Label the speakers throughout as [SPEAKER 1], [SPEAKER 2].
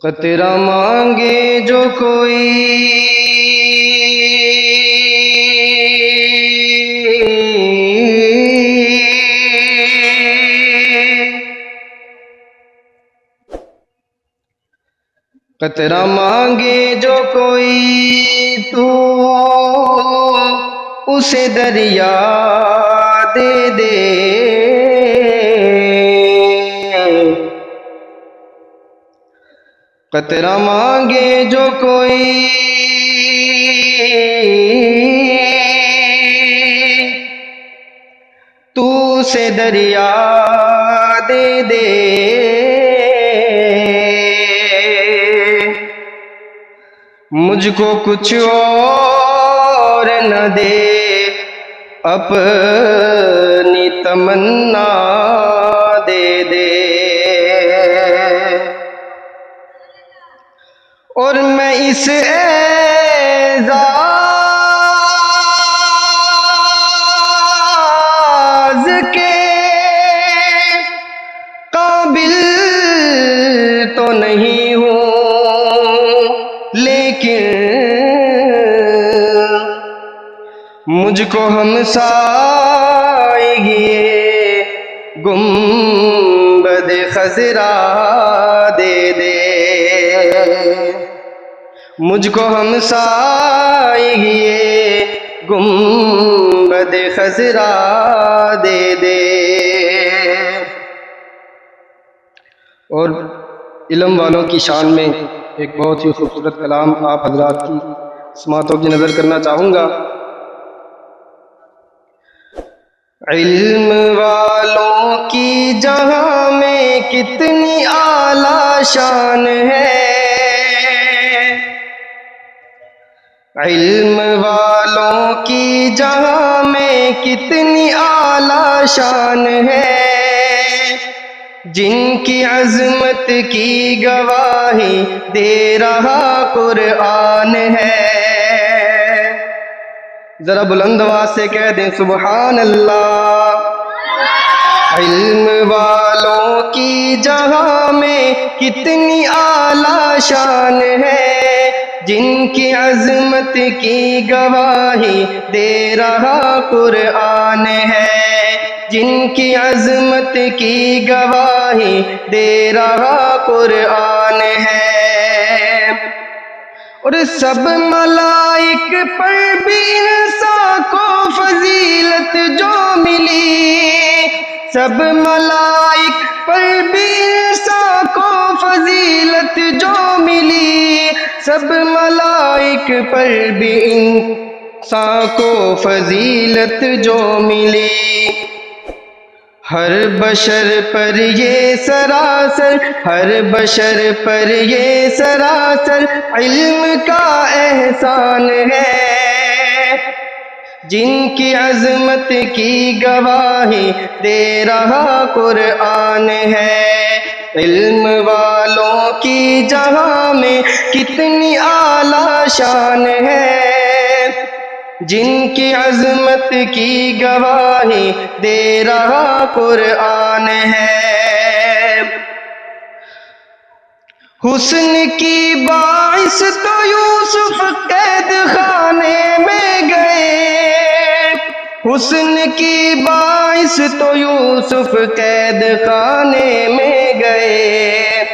[SPEAKER 1] قطرہ مانگے جو کوئی قطرہ مانگے جو کوئی تو اسے دریا دے دے، قطرہ مانگے جو کوئی تو اسے دریا دے دے، مجھ کو کچھ اور نہ دے، اپنی تمنا دے دے، اور میں اس اعزاز کے قابل تو نہیں ہوں، لیکن مجھ کو ہمسائیگی گنبد خضرا دے دے، مجھ کو ہمسائیگی گنبد خضرا دے دے۔ اور علم والوں کی شان میں ایک بہت ہی خوبصورت کلام آپ حضرات کی سماعتوں کی نظر کرنا چاہوں گا۔ علم والوں کی جہاں میں کتنی اعلیٰ شان ہے، علم والوں کی جہاں میں کتنی اعلیٰ شان ہے، جن کی عظمت کی گواہی دے رہا قرآن ہے۔ ذرا بلند آواز سے کہہ دیں سبحان اللہ۔ علم والوں کی جہاں میں کتنی اعلیٰ شان ہے، جن کی عظمت کی گواہی دے رہا قرآن ہے، جن کی عظمت کی گواہی دے رہا قرآن ہے۔ اور سب ملائک پر بھی انسان کو فضیلت جو ملی، سب ملائک پر بھی انسان کو فضیلت جو ملی، سب ملائک پر بھی انسان کو فضیلت جو ملی، ہر بشر پر یہ سراسر، ہر بشر پر یہ سراسر علم کا احسان ہے، جن کی عظمت کی گواہی دے رہا قرآن ہے۔ علم والوں کی جہاں میں کتنی اعلیٰ شان ہے، جن کی عظمت کی گواہی دے رہا قرآن ہے۔ حسن کی باعث تو یوسف قید خانے میں گئے، حسن کی باعث تو یوسف قید خانے میں گئے،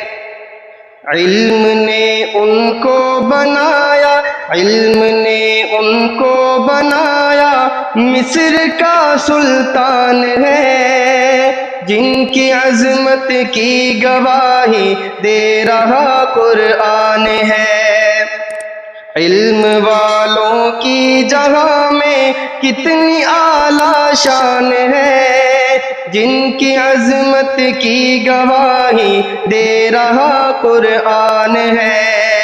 [SPEAKER 1] علم نے ان کو بنایا، علم نے ان کو بنایا، مصر کا سلطان ہے، جن کی عظمت کی گواہی دے رہا قرآن ہے۔ علم والوں کی جہاں میں کتنی اعلیٰ شان ہے، جن کی عظمت کی گواہی دے رہا قرآن ہے۔